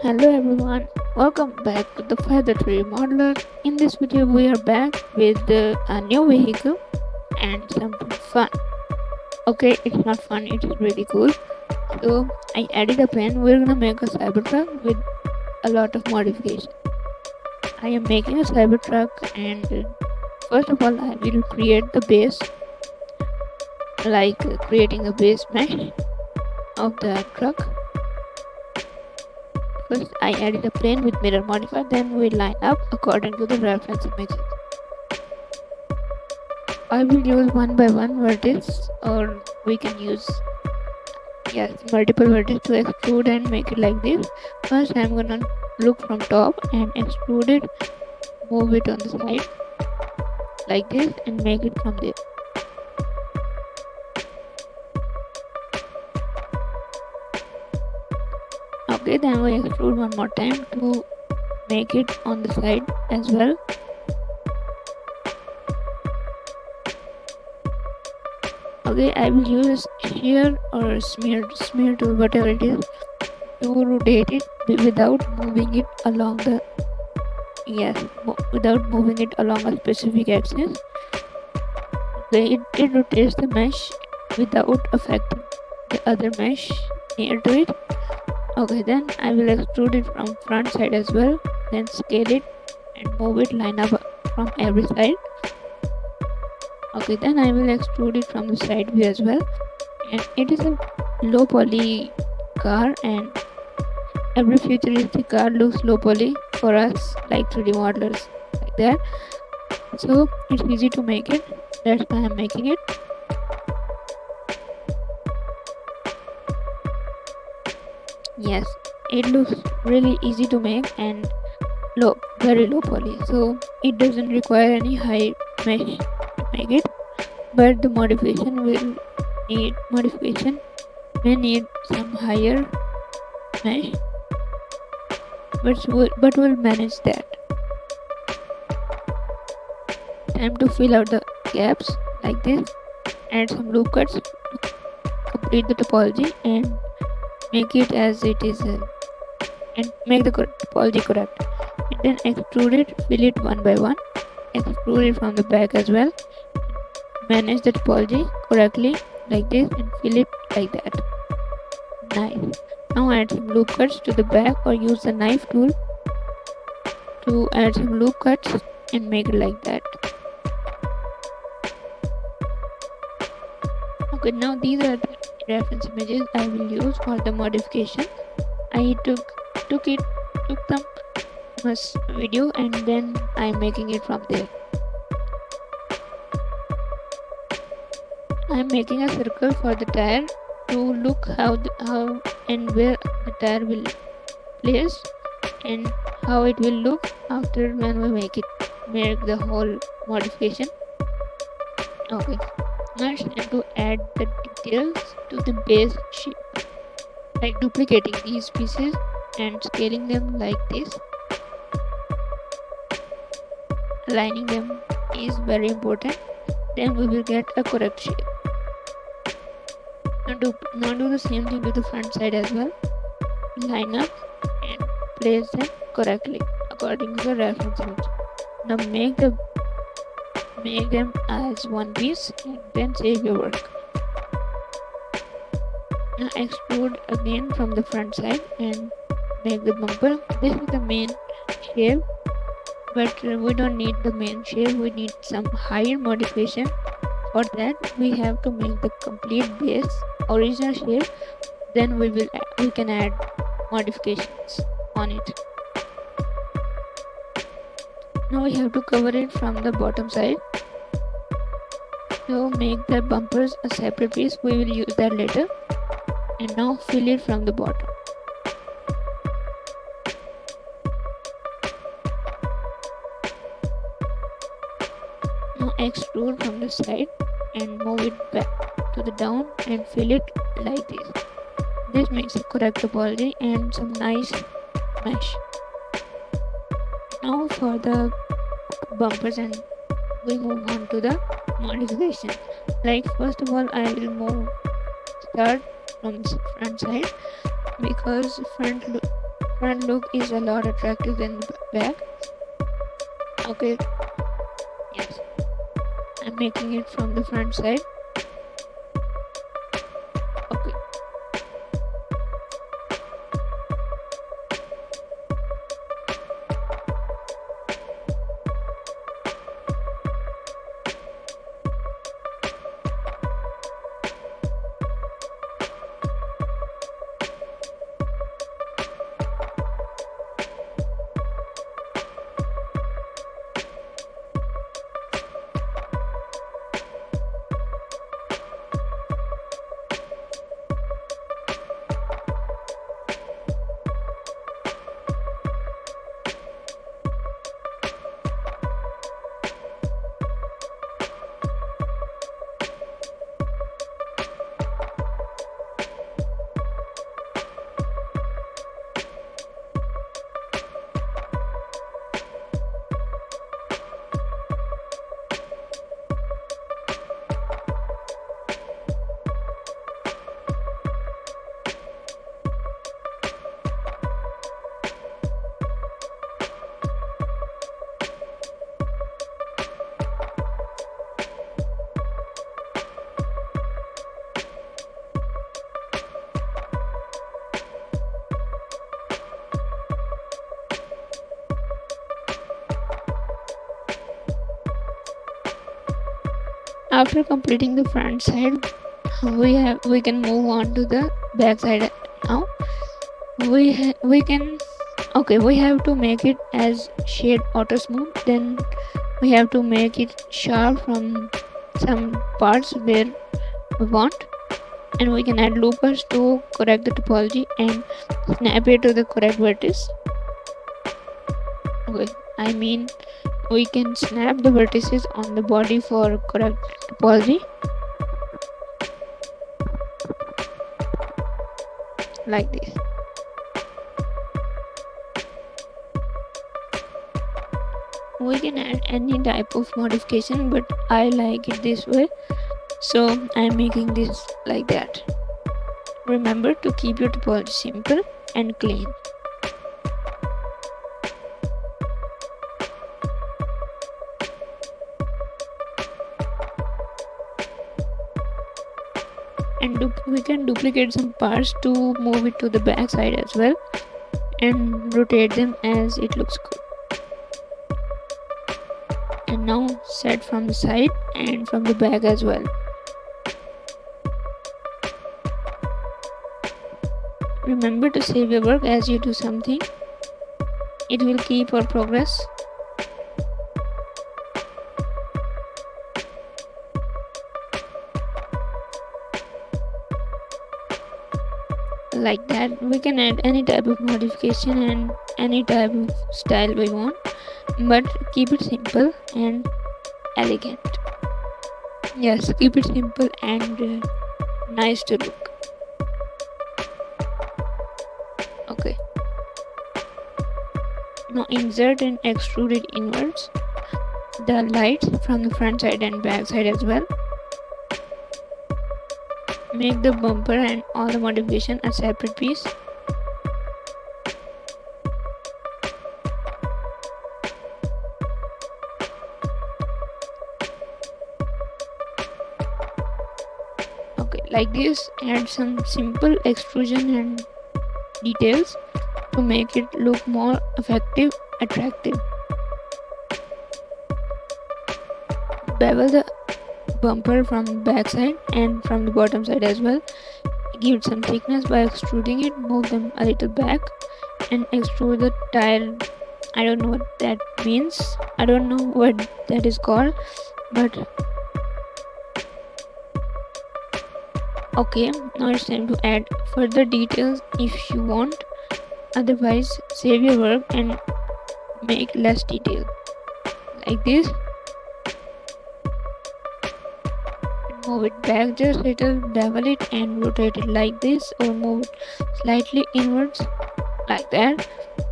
Hello everyone, welcome back to the Feather Tree Modeler. In this video we are back with a new vehicle and something fun. Okay, it's not fun, it is really cool. So I added a pen. We're gonna make a Cybertruck with a lot of modification. I am making a Cybertruck and first of all I will create the base, like creating a base mesh of the truck. First, I added a plane with mirror modifier, then we line up according to the reference images. I will use one by one vertex, or we can use multiple vertices to extrude and make it like this. First, I'm gonna look from top and extrude it, move it on the side like this, and make it from there. Okay, then we extrude one more time to make it on the side as well. Okay, I will use shear or smear tool, whatever it is, to rotate it without moving it along the without moving it along a specific axis. Okay, it rotates the mesh without affecting the other mesh near to it. Okay, then I will extrude it from front side as well, then scale it and move it line up from every side. Okay, then I will extrude it from the side view as well. And it is a low poly car, and every futuristic car looks low poly for us, like 3D modelers like that. So it's easy to make it. That's why I'm making it. Yes, it looks really easy to make and very low poly. So it doesn't require any high mesh to make it. But the modification may need some higher mesh, but we'll manage that. Time to fill out the gaps like this. Add some loop cuts to complete the topology and make it as it is, and make the topology correct. And then extrude it, fill it one by one. Extrude it from the back as well. Manage the topology correctly like this and fill it like that. Nice. Now add some loop cuts to the back, or use the knife tool to add some loop cuts and make it like that. Okay, now these are the reference images I will use for the modification. I took them from a video and then I'm making it from there. I'm making a circle for the tire to look how and where the tire will place and how it will look after when we make the whole modification. Okay, now it's time to add the details to the base shape, like duplicating these pieces and scaling them like this. Aligning them is very important, then we will get a correct shape. Now do the same thing with the front side as well. Line up and place them correctly according to the reference image. Now make them as one piece and then save your work. Now extrude again from the front side and make the bumper. This is the main shape, but we don't need the main shape, we need some higher modification. For that we have to make the complete base original shape, then we can add modifications on it. Now we have to cover it from the bottom side. So make the bumpers a separate piece, we will use that later. And now fill it from the bottom. Now extrude from the side and move it back to the down and fill it like this. This makes a correct topology and some nice mesh. Now for the bumpers, and we move on to the modification. Like first of all I will start from the front side, because front look is a lot attractive than the back. Okay, yes, I'm making it from the front side. Okay. After completing the front side, we can move on to the back side. Now we have to make it as shade auto smooth. Then we have to make it sharp from some parts where we want, and we can add loopers to correct the topology and snap it to the correct vertex. Okay, I mean we can snap the vertices on the body for correct topology, like this. We can add any type of modification, but I like it this way, so I'm making this like that. Remember to keep your topology simple and clean. And we can duplicate some parts to move it to the back side as well, and rotate them as it looks good. And now set from the side and from the back as well. Remember to save your work as you do something. It will keep our progress. Like that, we can add any type of modification and any type of style we want, but keep it simple and elegant. Yes, keep it simple and nice to look. Okay, now insert and extrude it inwards, the lights from the front side and back side as well. Make the bumper and all the modification a separate piece. Okay, like this, add some simple extrusion and details to make it look more effective, attractive. Bevel the bumper from the back side and from the bottom side as well. Give it some thickness by extruding it. Move them a little back and extrude the tire. I don't know what that means. I don't know what that is called, but okay, now it's time to add further details if you want. Otherwise, save your work and make less detail. Like this. Move it back just a little, bevel it and rotate it like this, or move it slightly inwards like that.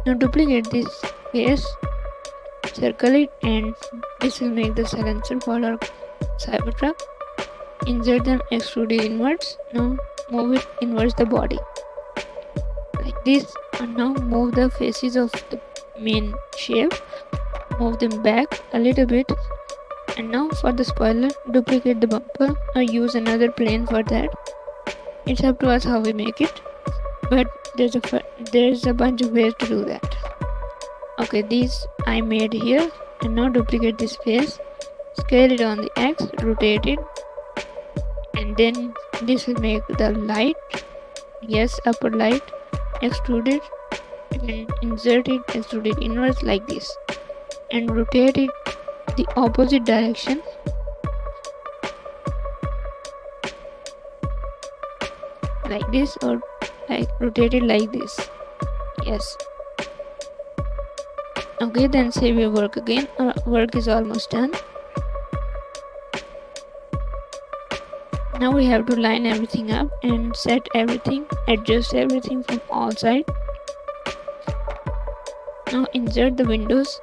Now duplicate this face, circle it, and this will make the silencer for our Cybertruck. Insert them, extrude it inwards. Now move it inwards the body like this, And now move the faces of the main shape, move them back a little bit. And now for the spoiler, duplicate the bumper or use another plane for that. It's up to us how we make it, but there's a bunch of ways to do that. Okay, these I made here, and now duplicate this face, scale it on the X, rotate it, and then this will make the light, yes, upper light, extrude it and insert it, extrude it inwards like this, and rotate it the opposite direction like this, or like rotate it like this. Yes. Okay, then save your work again. Our work is almost done. Now we have to line everything up and set everything, adjust everything from all sides. Now insert the windows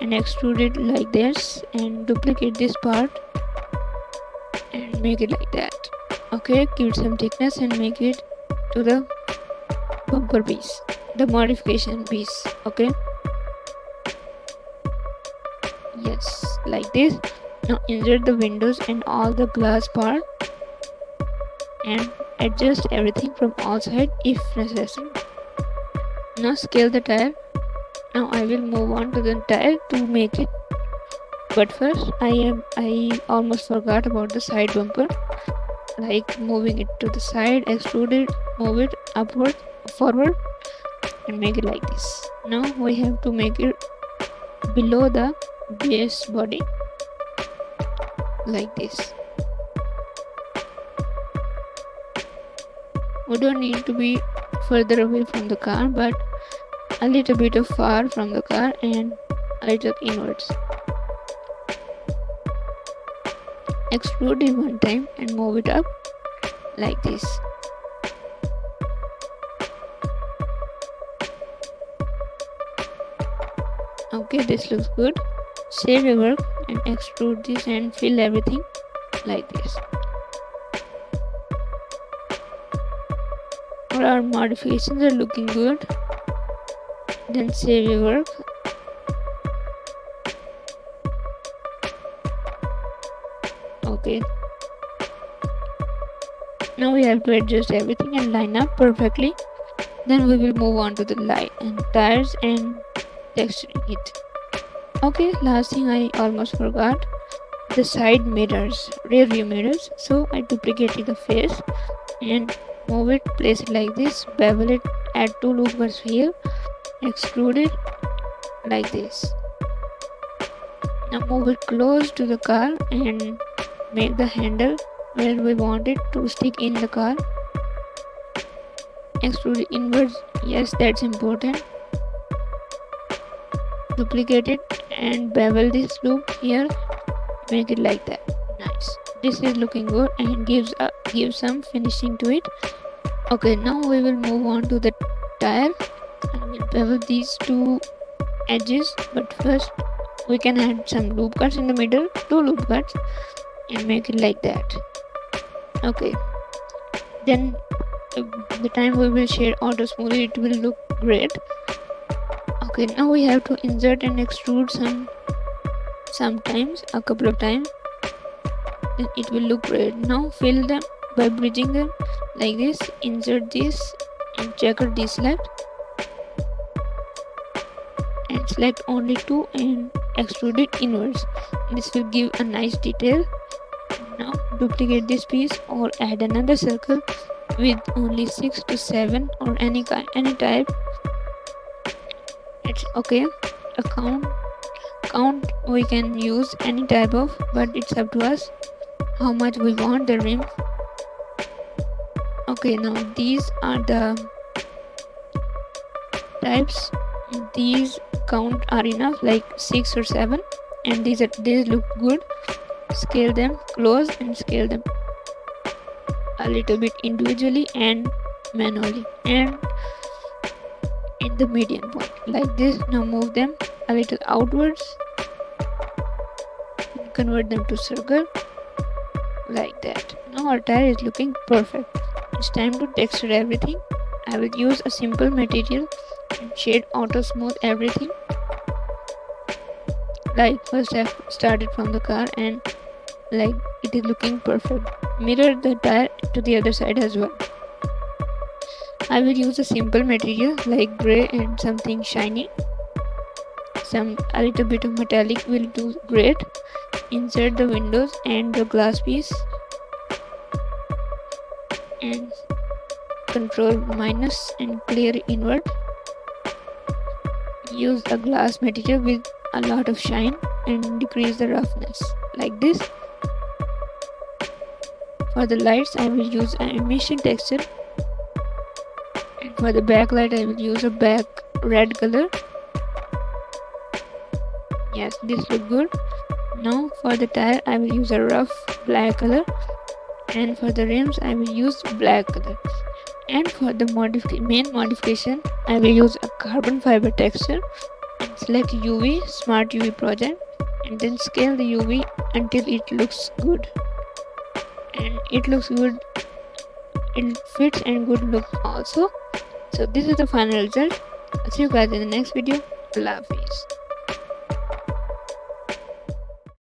and extrude it like this, and duplicate this part and make it like that. Okay, give it some thickness and make it to the bumper piece, the modification piece. Okay, yes, like this. Now insert the windows and all the glass part and adjust everything from all sides if necessary. Now scale the tire. Now I will move on to the tire to make it, but first I almost forgot about the side bumper, like moving it to the side, extrude it, move it upward, forward, and make it like this. Now we have to make it below the base body like this. We don't need to be further away from the car, but a little bit of far from the car and a little inwards. Extrude it one time and move it up like this. Okay, this looks good. Save your work and extrude this and fill everything like this. Our modifications are looking good. Then save your work. Okay. Now we have to adjust everything and line up perfectly. Then we will move on to the light and tires and texturing it. Okay, last thing I almost forgot, the side mirrors, rear view mirrors. So I duplicated the face and move it, place it like this, bevel it, add 2 loopers here, extrude it like this. Now move it close to the car and make the handle where we want it to stick in the car. Extrude it inwards, yes, that's important. Duplicate it and bevel this loop here, make it like that. Nice. This is looking good and gives some finishing to it. Okay, now we will move on to the tire. I will bevel these 2 edges, but first we can add some loop cuts in the middle, 2 loop cuts, and make it like that. Okay, then the time we will shade auto smooth it will look great. Okay, now we have to insert and extrude sometimes, a couple of times, then it will look great. Now fill them by bridging them like this. Insert this and checker this select and select only 2 and extrude it inwards. This will give a nice detail. Now duplicate this piece or add another circle with only 6 to 7 or any type. It's okay. A count we can use any type of, but it's up to us how much we want the rim. Okay, now these are the types. These count are enough, like 6 or 7, and these look good. Scale them close and scale them a little bit individually and manually, and in the median point like this. Now move them a little outwards and convert them to circle like that. Now our tire is looking perfect. It's time to texture everything. I will use a simple material shade auto smooth everything. Like first I started from the car and like it is looking perfect. Mirror the tire to the other side as well. I will use a simple material like grey and something shiny. A little bit of metallic will do great. Insert the windows and the glass piece and control minus and clear inward. Use a glass material with a lot of shine and decrease the roughness like this. For the lights I will use an emission texture, and for the backlight I will use a back red color. Yes, this look good. Now for the tire I will use a rough black color, and for the rims I will use black color. And for the main modification I will use a carbon fiber texture and select UV smart UV project and then scale the UV until it looks good. And it looks good, it fits and good look also. So this is the final result. I'll see you guys in the next video. Allah Hafiz.